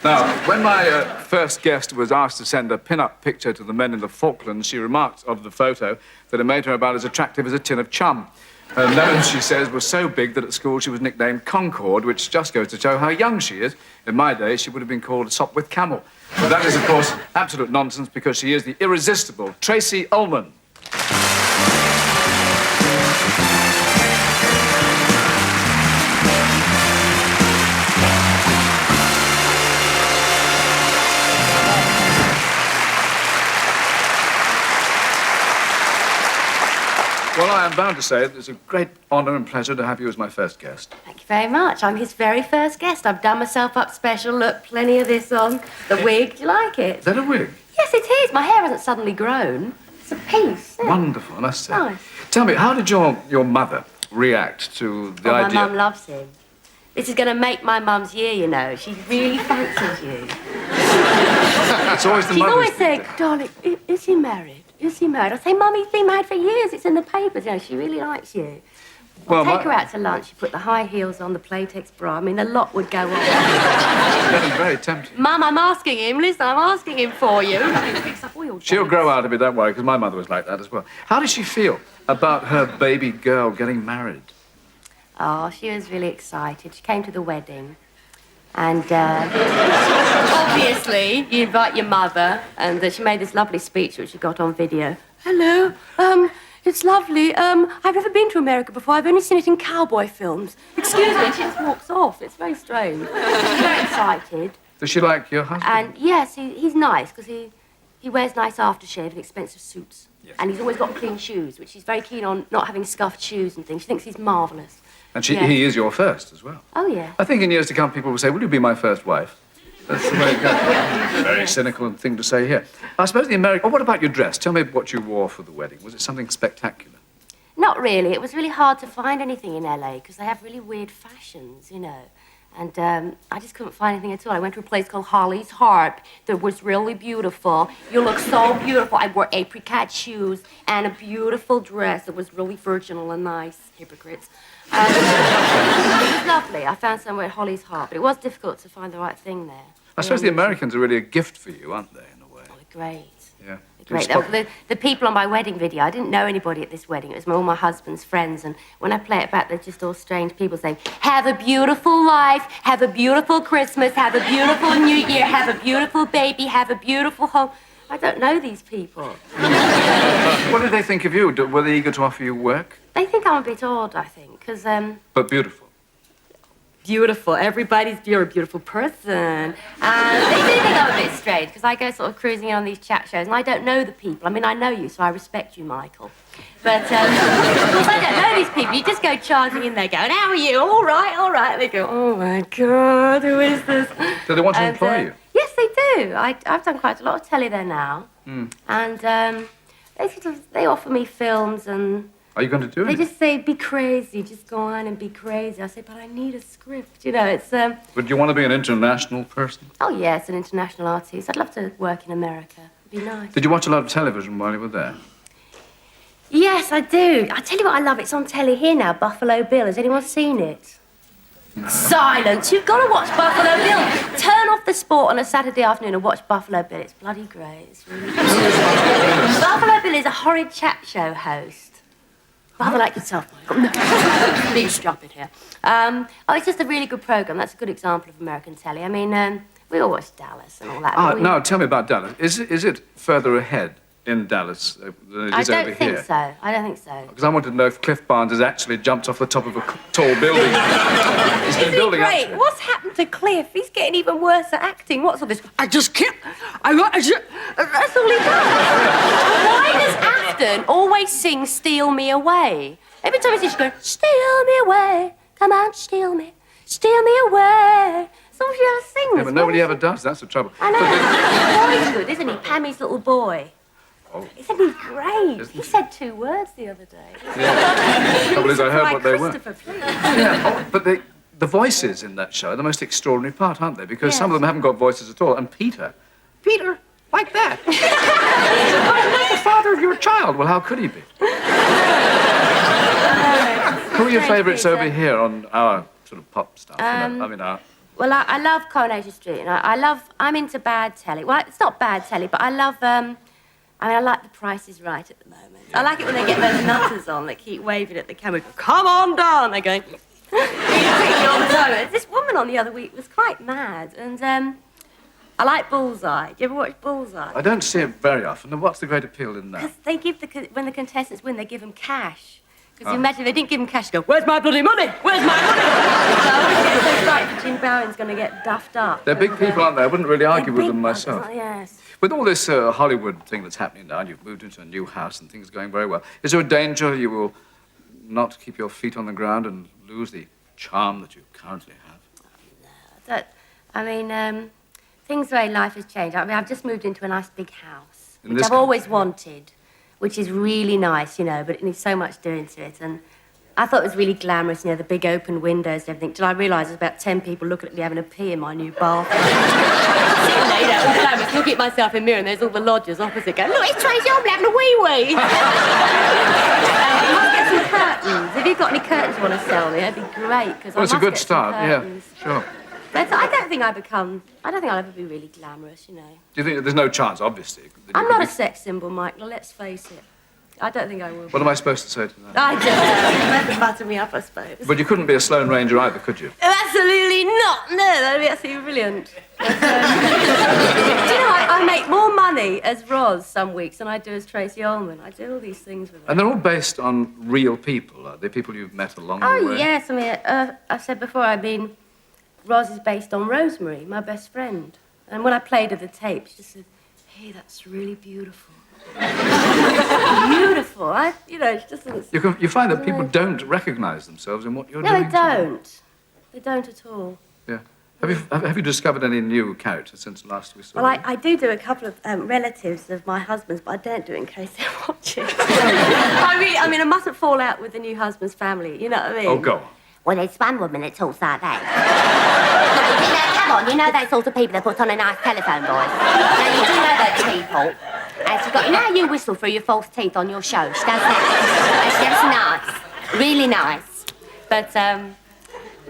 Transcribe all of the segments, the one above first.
Now, when my first guest was asked to send a pin-up picture to the men in the Falklands, she remarked of the photo that it made her about as attractive as a tin of chum. Her nose, she says, was so big that at school she was nicknamed Concord, which just goes to show how young she is. In my day, she would have been called a Sopwith Camel. But that is, of course, absolute nonsense because she is the irresistible Tracey Ullman. Well, I am bound to say that it's a great honour and pleasure to have you as my first guest. Thank you very much. I'm his very first guest. I've done myself up special. Look, plenty of this on. The wig. Do you like it? Is that a wig? Yes, it is. My hair hasn't suddenly grown. It's a piece. Yeah. Wonderful, I must say. Nice. Tell me, how did your mother react to the idea? My mum loves him. This is going to make my mum's year, you know. She really fancies you. It's always the She's mother's always thing. saying, darling, is he married? Is he married? I say, Mum, he's been married for years. It's in the papers. You know, she really likes you. Well, Take her out to lunch. You put the high heels on, the Playtex bra. I mean, a lot would go on. Getting very tempting. Mum, I'm asking him. Listen, I'm asking him for you. Fix up all your She'll dates. grow out of it, don't worry, because my mother was like that as well. How did she feel about her baby girl getting married? Oh, she was really excited. She came to the wedding. And obviously, you invite your mother, and she made this lovely speech which she got on video. Hello, it's lovely. I've never been to America before. I've only seen it in cowboy films. Excuse me, and she just walks off. It's very strange. She's very excited. Does she like your husband? And yes, he's nice because he wears nice aftershave and expensive suits. Yes. And he's always got clean shoes, which she's very keen on not having scuffed shoes and things. She thinks he's marvellous. And he is your first as well. Oh, yeah. I think in years to come, people will say, will you be my first wife? That's the way it goes. Very cynical thing to say here. I suppose the American... Oh, what about your dress? Tell me what you wore for the wedding. Was it something spectacular? Not really. It was really hard to find anything in LA because they have really weird fashions, you know. And I just couldn't find anything at all. I went to a place called Holly's Harp that was really beautiful. You look so beautiful. I wore apricot shoes and a beautiful dress that was really virginal and nice. Hypocrites. It was lovely. I found somewhere at Holly's Harp, but it was difficult to find the right thing there. I suppose the Americans are really a gift for you, aren't they, in a way? Oh, they're great. Yeah. Great. The people on my wedding video, I didn't know anybody at this wedding. It was all my husband's friends. And when I play it back, they're just all strange people saying, have a beautiful life, have a beautiful Christmas, have a beautiful New Year, have a beautiful baby, have a beautiful home. I don't know these people. What did they think of you? Were they eager to offer you work? They think I'm a bit odd, I think, because... But beautiful. Beautiful. You're a beautiful person. And they do think I'm a bit strange, because I go sort of cruising in on these chat shows, and I don't know the people. I mean, I know you, so I respect you, Michael. But, of course, I don't know these people. You just go charging in there going, how are you? All right, all right. And they go, oh, my God, who is this? Do they want to employ you? Yes, they do. I've done quite a lot of telly there now. Mm. And they offer me films and... Are you going to do it? They just say, be crazy, just go on and be crazy. I say, but I need a script, you know, it's... But do you want to be an international person? Oh, yes, an international artist. I'd love to work in America. It'd be nice. Did you watch a lot of television while you were there? Yes, I do. I tell you what I love, it's on telly here now, Buffalo Bill. Has anyone seen it? No. Silence. You've got to watch Buffalo Bill. Turn off the sport on a Saturday afternoon and watch Buffalo Bill. It's bloody great. It's really good. Buffalo Bill is a horrid chat show host. Rather like yourself, Michael. Please jump in here. It's just a really good programme. That's a good example of American telly. I mean, we all watch Dallas and all that. Now, tell me about Dallas. Is it further ahead in Dallas than it is over here? I don't think so. I don't think so. Because I wanted to know if Cliff Barnes has actually jumped off the top of a tall building. He's been building up. Great. What's happened to Cliff? He's getting even worse at acting. What's all this? I just can't. That's all he does. Why does Afton always sing "Steal Me Away"? Every time he sings, she goes, "Steal me away, come on, steal me away." That's all she ever sings. Yeah, but nobody ever does. That's the trouble. I know. The boy's good, isn't he? Pammy's little boy. Oh. Isn't he great? He said 2 words the other day. Yeah. The trouble is, I heard what they were. Please. Yeah, but the voices in that show are the most extraordinary part, aren't they? Because some of them haven't got voices at all. And Peter, like that. I'm not the father of your child. Well, how could he be? Who are your favourites over here on our sort of pop stuff? I mean, our Well, I love Coronation Street, and I'm into bad telly. Well, it's not bad telly, but I love, I like The Price is Right at the moment. I like it when they get those nutters on that keep waving at the camera, go, come on down, they're going, all the time. This woman on the other week was quite mad, and, I like Bullseye. Do you ever watch Bullseye? I don't see it very often. And what's the great appeal in that? Because they give when the contestants win, they give them cash. Because you imagine if they didn't give them cash, go, where's my bloody money? Where's my money? So I always get so frightened that Jim Barron's going to get duffed up. They're big people, aren't they? I wouldn't really argue with them myself. Yes. With all this Hollywood thing that's happening now, and you've moved into a new house and things are going very well, is there a danger you will not keep your feet on the ground and lose the charm that you currently have? Things the way life has changed. I mean, I've just moved into a nice big house, In which this I've always wanted, which is really nice, you know, but it needs so much doing to it. And I thought it was really glamorous, you know, the big open windows and everything, till I realised there's about 10 people looking at me having a pee in my new bathroom. Sitting there, you know, all glamorous, looking at myself in the mirror, and there's all the lodgers opposite going, look, it's Tracey Ullman having a wee-wee. You must get some curtains. If you've got any curtains you want to sell me, that'd be great. Well, it's a good start, yeah, sure. But I don't think I'll ever be really glamorous, you know. Do you think there's no chance, obviously? I'm not a sex symbol, Michael, let's face it. I don't think I will. What am I supposed to say to that? I don't know. That's butter me up, I suppose. But you couldn't be a Sloane Ranger either, could you? Absolutely not. No, that'd be absolutely brilliant. But, do you know, I make more money as Roz some weeks than I do as Tracey Ullman. I do all these things with her. And they're all based on real people, are they? People you've met along the way? Oh, yes. I mean, I've said before, Roz is based on Rosemary, my best friend. And when I played her the tape, she just said, hey, that's really beautiful. Beautiful. She just doesn't... You find that people don't recognise themselves in what you're doing? No, they don't. They don't at all. Yeah. Have you discovered any new characters since last we saw Well, you? I do a couple of relatives of my husband's, but I don't do it in case they're watching. I mustn't fall out with the new husband's family, you know what I mean? Oh, go on. Well, there's one woman that talks like that. Come on, you know those sort of people that put on a nice telephone voice. Now, you do know those people. And she's got, you know how you whistle through your false teeth on your show? She does that. And she does nice. Really nice. But,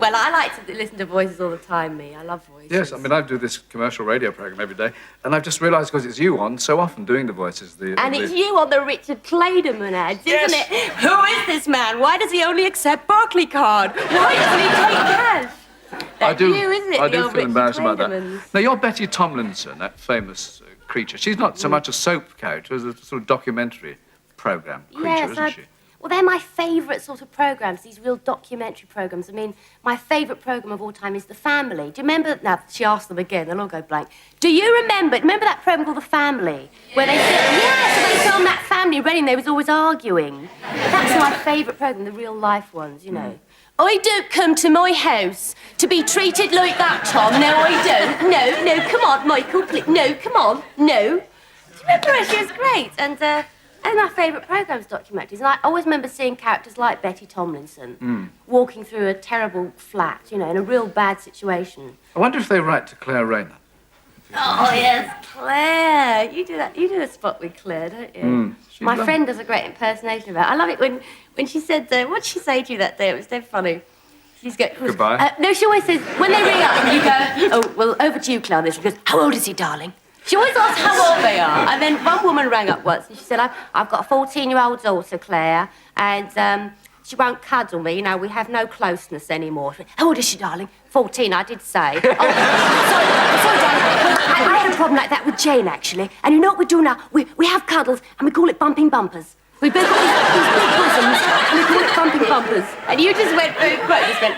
well, I like to listen to voices all the time, me. I love voices. Yes, I mean, I do this commercial radio programme every day, and I've just realised, because it's you on so often doing the voices. It's you on the Richard Clayderman ads, yes. Isn't it? Who is this man? Why does he only accept Barclaycard? Why doesn't he take cash? That's you, isn't it? I do feel Richard embarrassed about that. Claydermans. Now, you're Betty Tomlinson, that famous creature. She's not so much a soap character as a sort of documentary programme creature, isn't she? Well, they're my favourite sort of programmes, these real documentary programmes. I mean, my favourite programme of all time is The Family. Do you remember... Now, she asked them again, they'll all go blank. Do you remember that programme called The Family? Where they said, yes, they filmed that family in Reading, they was always arguing. That's my favourite programme, the real life ones, you know. I don't come to my house to be treated like that, Tom. No, I don't. No, come on, Michael, please. No, come on, no. Do you remember her? She was great. And my favourite programmes, documentaries. And I always remember seeing characters like Betty Tomlinson walking through a terrible flat, you know, in a real bad situation. I wonder if they write to Claire Rayner. Oh, yes, Claire. You do a spot with Claire, don't you? My friend does a great impersonation of her. I love it when she said, what did she say to you that day? It was dead funny. She's goodbye. No, she always says, when they ring up and you go, oh, well, over to you, Claire. She goes, how old is he, darling? She always asks how old they are. And then one woman rang up once and she said, I've got a 14-year-old daughter, Claire, and she won't cuddle me. You know, we have no closeness anymore. She went, how old is she, darling? 14, I did say. Oh, sorry, darling. I had a problem like that with Jane, actually. And you know what we do now? We have cuddles and we call it bumping bumpers. We both got these big bosoms and we call it bumping bumpers. And you just went very quick, just went,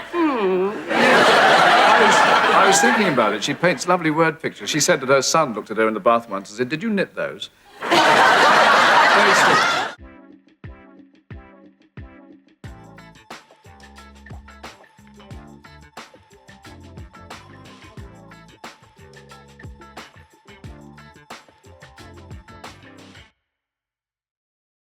I was thinking about it. She paints lovely word pictures. She said that her son looked at her in the bath once and said, did you knit those? Very sweet.